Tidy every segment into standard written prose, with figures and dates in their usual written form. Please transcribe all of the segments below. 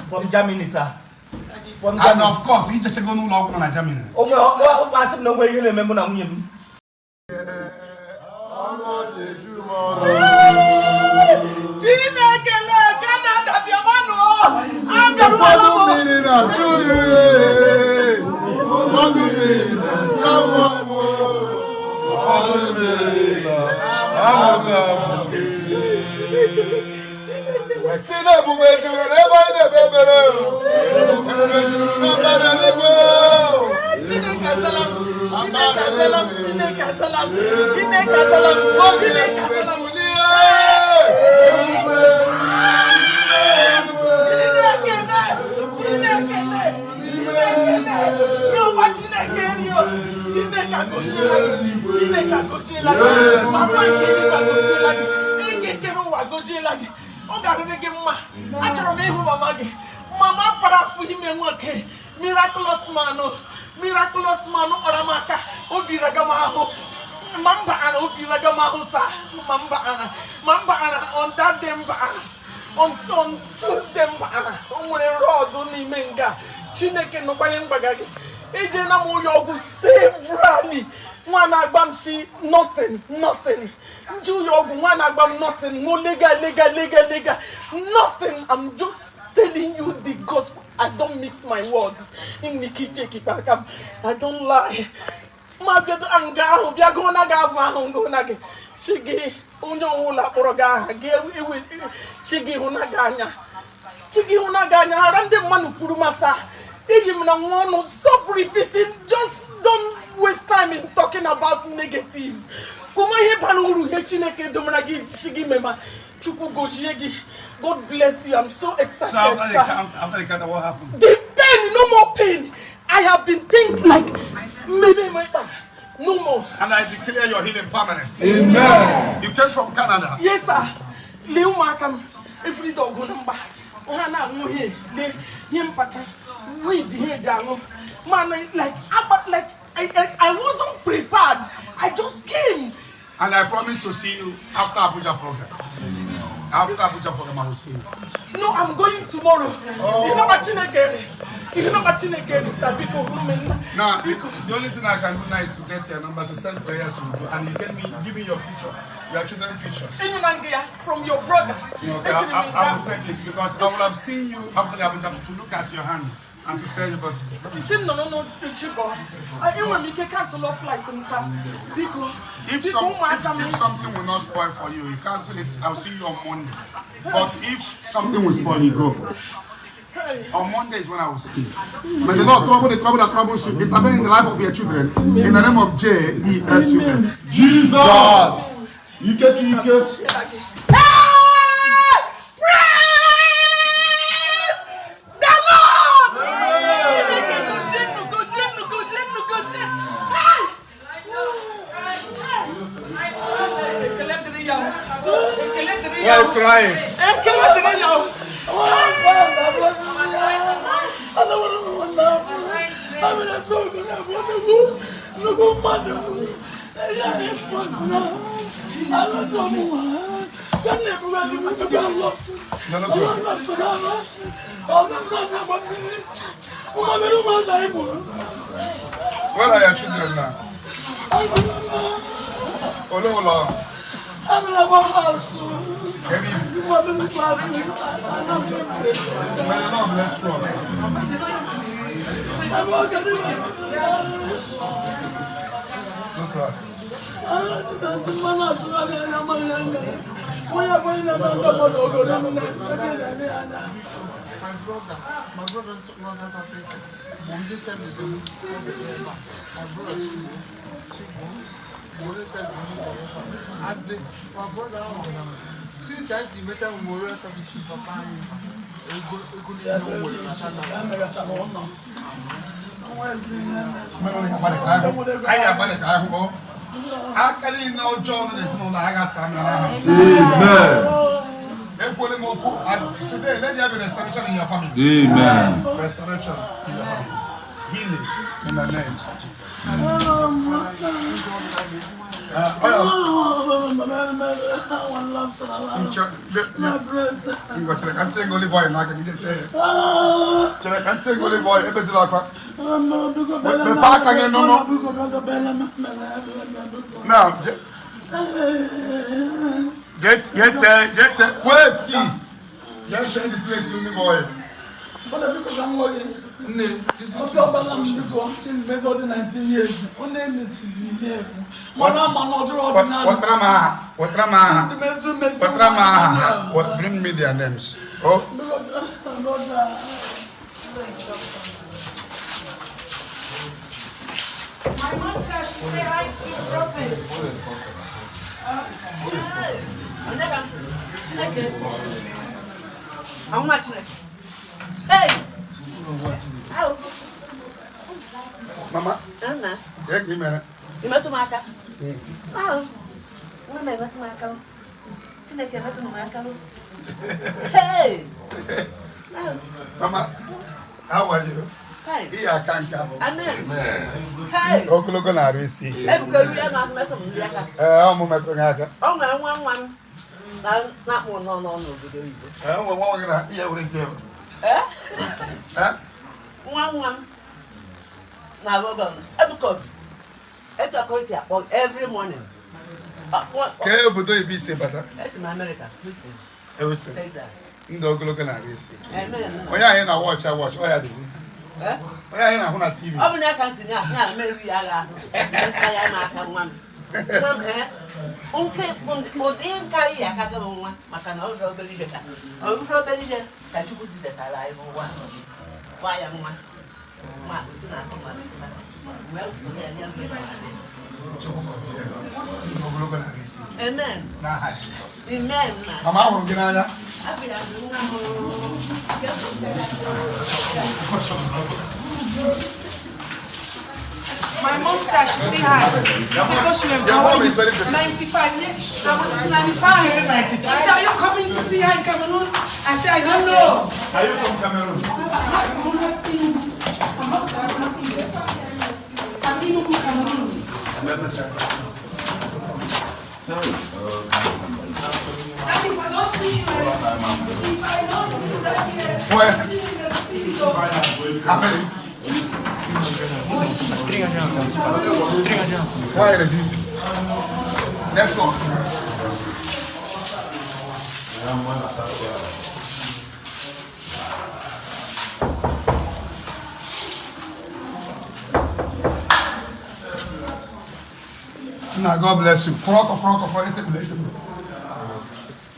From Germany, sir. And of course, he just go no longer in Germany. Miraculous man, Oramaka, Obiragamaho, Mamba and Obiragamahosa, Mamba on that demba, on Tuesday, on a road, only Menga, Chineke no Bayangagagi, Ejena Moyogu, save rally, one Agbamsi, nothing. Juyogu, one Agbam, nothing, no lega, nothing. I'm just telling you the gospel. I don't mix my words. I don't lie. My better anga, we are going to go. Shigi, Unola, Oroga, Chigi Hunaganya. Chigi Hunaganya, I ran the man who Purumasa. Even stop repeating. Just don't waste time in talking about negative. Kumahe Panuru, Hechineke, Domanagi, Shigi Mema, Chukwuebuka. God bless you. I'm so excited. So after the cut, what happened? The pain, no more pain. I have been thinking like maybe my back. No more. And I declare your healing permanent. Amen. You came from Canada. Yes, sir. Leo Markham, every dog go number. Ohana no here. Him pata. We here down. Man, like I wasn't prepared. I just came. And I promise to see you after Abuja program. After Abuja program, I will see you. No, I'm going tomorrow. Oh. You're not watching again. Sir. Now, the only thing I can do now is to get your number to send prayers to you, and you give me your picture, your children's pictures. From your brother. Okay, I will take it because I will have seen you after the Abuja to look at your hand and to tell you about it. No, I want to cancel off flight. If something will not spoil for you, you cancel it. I'll see you on Monday. But if something will spoil, you go. On Monday is when I will speak. May the Lord trouble the troubles you. Intervene in the life of your children. In the name of Jesus. Jesus. You can. Why are you crying? Where are your children now? I'm in a house. My brother was South Africa. Monday said my brother my brother since I did better memorial service in Papa. Actually, no John is no today, let there be restoration in your family. Amen. Restoration in your family. Healing in the name. Can't sing only boy, and I can get there. Can't sing only boy, if it's like that. Now, get, wait, see. Just the place only boy. What bring me their names? Oh. My mom said she say hi to you, prophet. How much? Hey! Mama? Anna, Yeah, give me a you met Maka? Oh, when I met Maka. Hey! Mama, how are you? Hi. Here I can't come. Amen. Hey! Look on our receipt. Everybody, I'm not met him. I'm a matter. Oh, my one. Not one, no. I'm walking out here with him. Eh? Huh? One. Now, we're going. It's a quality every morning. Can you put a piece of butter? That's in America. Listen. Everything. Texas. No, look at our receipt. Amen. Oh, yeah, I watch. Oh, yeah, this is. Eh? Oh, yeah, I'm on TV. Oh, I can't see now. Maybe I am one. Okay, but in Kaya, I can't go one. I can also believe it. Also believe it. That you put it alive or one. Why am one? Well, amen. Amen. Mama, I'm going to My mom said she say hi. She said, how are you? 95 years. I was 95. She said, are you coming to see her in Cameroon? I said, I don't know. Are you from Cameroon? And if I don't see you, that year, Where? see you in the spirit. How many? 375. 375. Why are you busy? Next one. Now, God bless you. Front.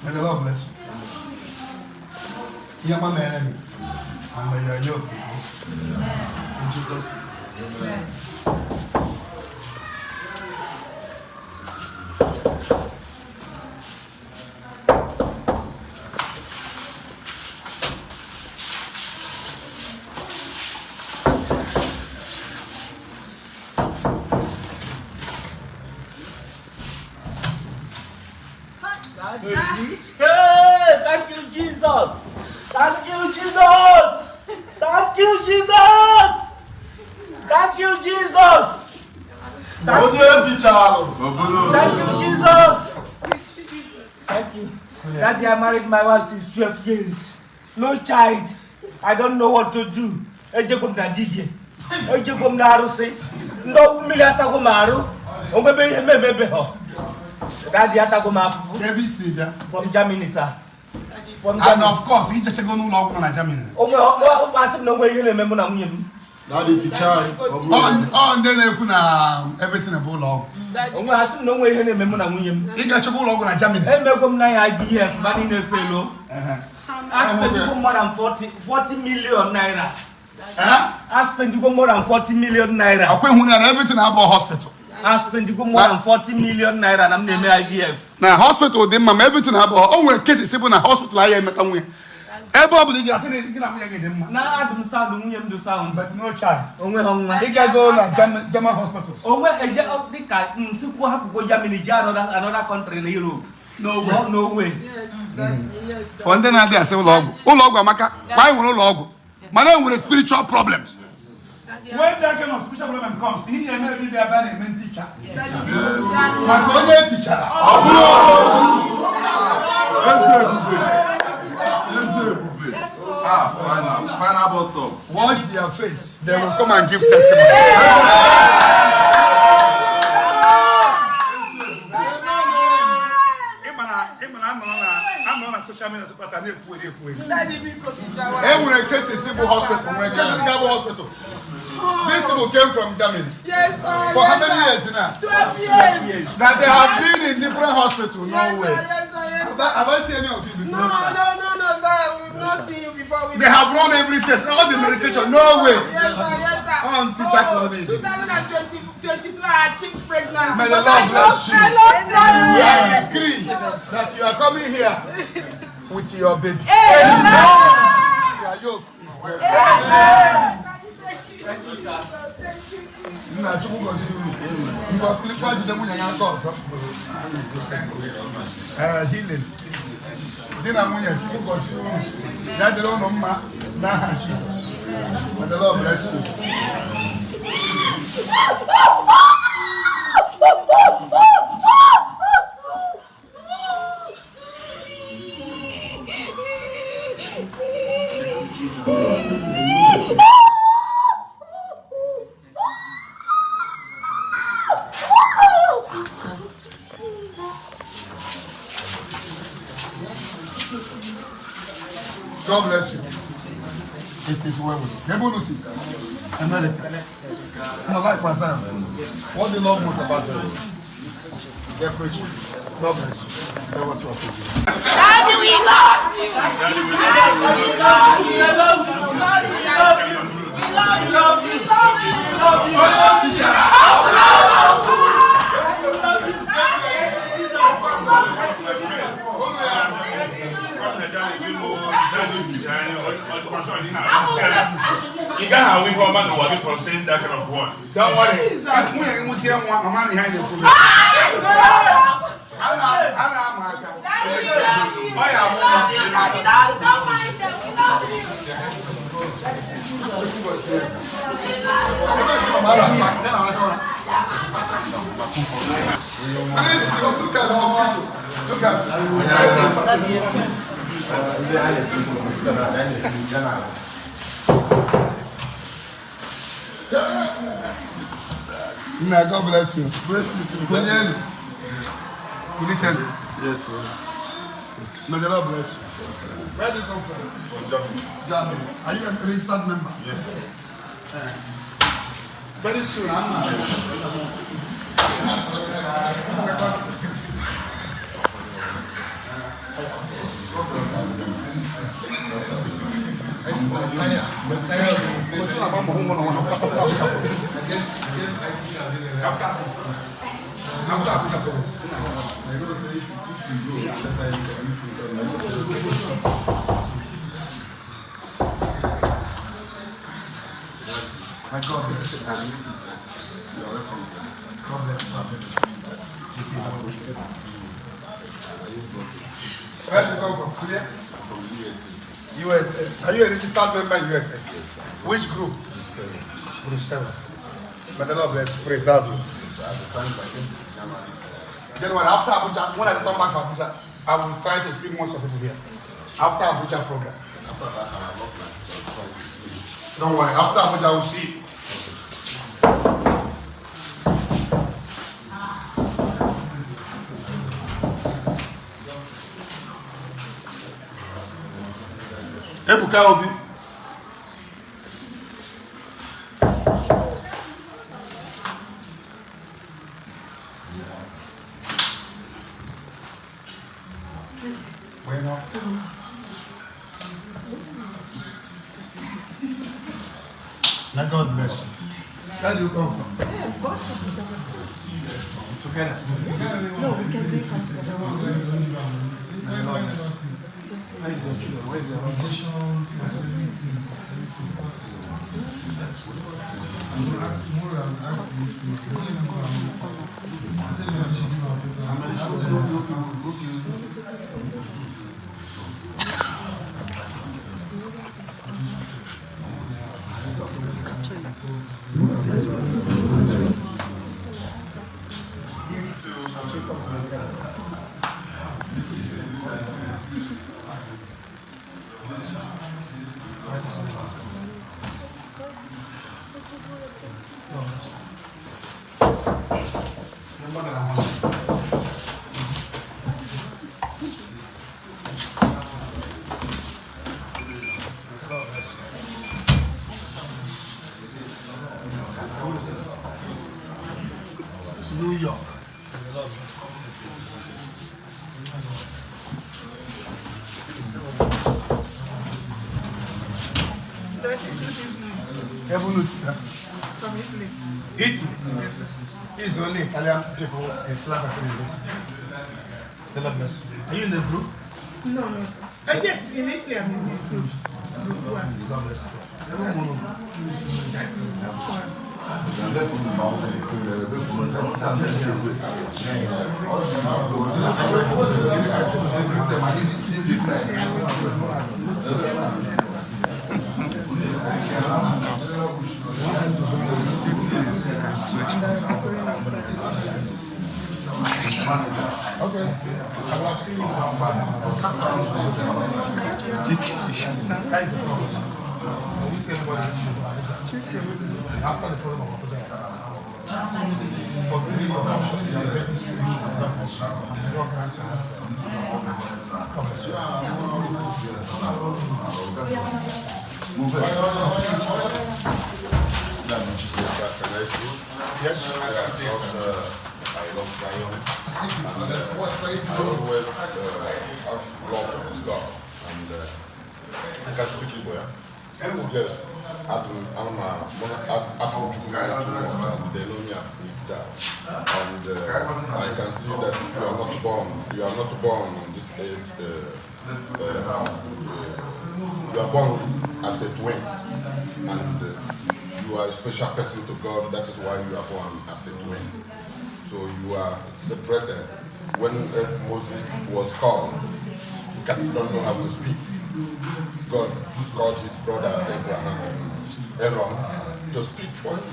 May the Lord bless you. You're my enemy. And you're your people. In Jesus' name. Thank you, Jesus. Thank you, Jesus. Thank you, Jesus. Thank you, Jesus. Thank you, Jesus. Thank you. That year I married my wife since 12 years. No child. I don't know what to do. Ejegom na dibie. Ejegom na arụsị. No mmiri asago marụ. Omebe ihe mebebe ho. That year atago ma afụfụ. From Germany, sir. From Germany. And of course, he just go no longer in Germany. Asị na onwe ihe na-eme mụ na nwunye m. Daddy teacher. On then they put everything about law. Onwe asị na onwe ihe na-eme mụ na nwunye m. He got to go longer in Germany. Emego m na ya IBF ba ni na-efe elo. I spent more than 40 million naira. I spent more than 40 million naira. I went everything about hospital. I spent more than 40 million naira na m na-eme IBF. Now hospital dey mama everything about onwe case sibu na hospital aye meta nwe. Ebe obulu ji ase na gina mu ya gede mma. Na adum sound nwunye m do sound But no child. onwe ho nwa. He got go na German hospitals. Onwe eje of the ka nsikwu hapụ Germany je another country in Europe. No way. No way. For ndị na-adị asị ụlọ ọgwụ amaka. Why nwere ụlọ ọgwụ? Mana nwere spiritual problems. When that kind of special problem comes, he may be a bad teacher. But only a teacher. Final bus stop. Wash their face. They will come and give testimony. I'm on social media. Every case is simple hospital. When case is hospital. These people came from Germany. Yes, sir. For how many years now? 12 years. That they have been in different hospitals. No way. Yes, sir. Have I seen any of you before? No, sir. We've not seen you before. They have run every test, all the medication. No way. Yes, sir. On teacher clothing. 2022, I achieved pregnancy. May the Lord bless you. We agree that you are coming here with your baby. Your yoke is very Thank you, sir. Thank you. You are healing. May the Lord bless you. God bless you. It is well with you. America. No, like my family. What do you love most about them? They're preaching. God bless you. They're what you are preaching. Daddy, we love you. Daddy, we love you. We love you. We love you. We love you. We love you. We love you. We love you. You can't have with woman who are from saying that kind of word. Don't worry. I'm going to see one man behind the food. Look at the mosquito. Look at May God bless you. Bless you too. Will you tell me? Yes, sir. May the Lord bless you. Where do you come from? From Germany. Germany. Are you a registered member? Yes, sir. Very soon, I'm not. My God bless you. You are welcome. God bless you. Where do you come from? Korea? From USA. USA. Are you a registered member in USA? Yes, sir. Which group? Group 7. May the Lord bless you. Praise God. January, after Abuja, when I return back from Abuja, I will try to see most of people here. After Abuja program. After that, I have not planned. Don't worry, after Abuja, I will see. Ebuka Obi. Bueno. May God bless you. Where do you come from? Together. No, we can be friends together. May the Lord bless you. How is your children? Where is your New York. Evangelist. From Italy. Italy. He's the only Italian people in Flanders in this. They love us. Are you in the group? No, no, sir. Yes, in Italy, I'm in the group. Group one. God bless you. Everyone. Okay. I will see you. After the program of yes, I love Zion. I always have love for God. And I can speak Igbo, yeah? Yes. I'm Afro Chukwuebuka, they know me Africa. And I can see that you are not born on this age. You are born as a twin. And you are a special person to God. That is why you are born as a twin. So you are separated. When Moses was called, he don't know how to speak. God called his brother Aaron to speak for him.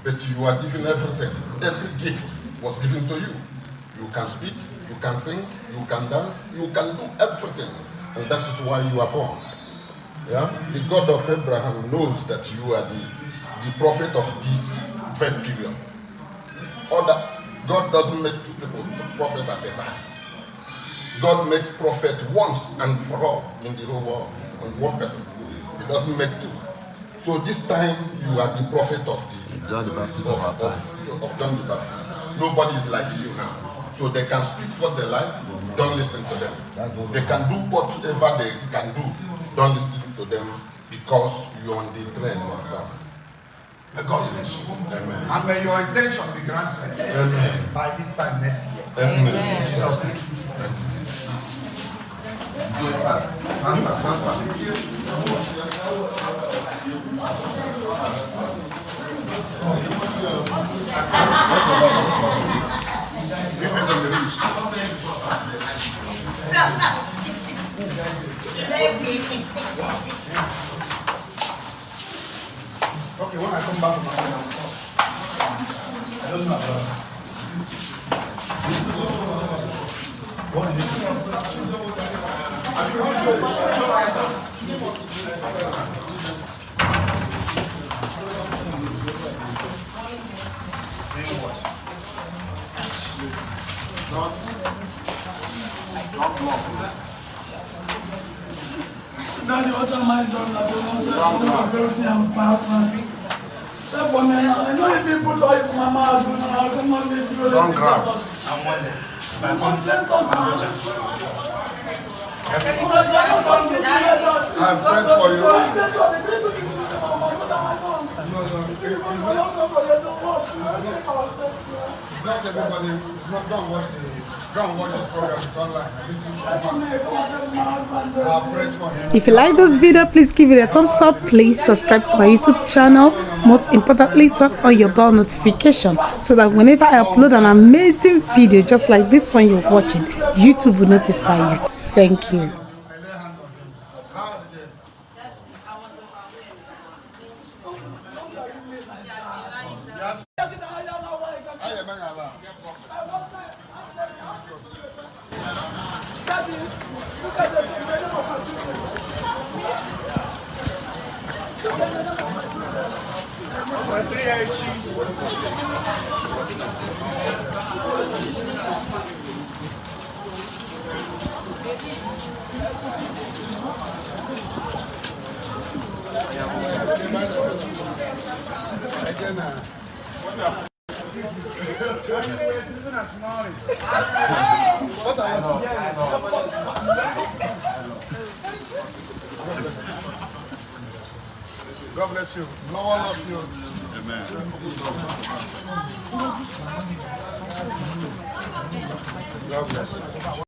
But you are given everything. Every gift was given to you. You can speak, you can sing, you can dance, you can do everything. And that is why you are born. Yeah? The God of Abraham knows that you are the prophet of this third period. God doesn't make two people prophet at a time. God makes prophet once and for all in the whole world, on one person. He doesn't make two. So this time you are the prophet of John the Baptist of John the Baptist. Nobody is like you now. So they can speak what they like, don't listen to them. They can do whatever they can do, don't listen to them, because you're on the train of God. May God bless you. Amen. And may your intention be granted. Amen. By this time next year. Amen. In Jesus' name. Do it fast. Faster, faster. Depends on the news. Okay, when I come back from my home, I don't know about what is it? Daddy, what am I done? I know if you put oil in my mouth, I cannot live through it. Don't grab. I've prayed for you. Not everybody, don't watch the program, it's online. I've prayed for him. If you like this video, please give it a thumbs up. Please subscribe to my YouTube channel. Most importantly, turn on your bell notification so that whenever I upload an amazing video just like this one you're watching, YouTube will notify you. Thank you. Daddy, look God bless you. No one loves you. Amen. God bless you.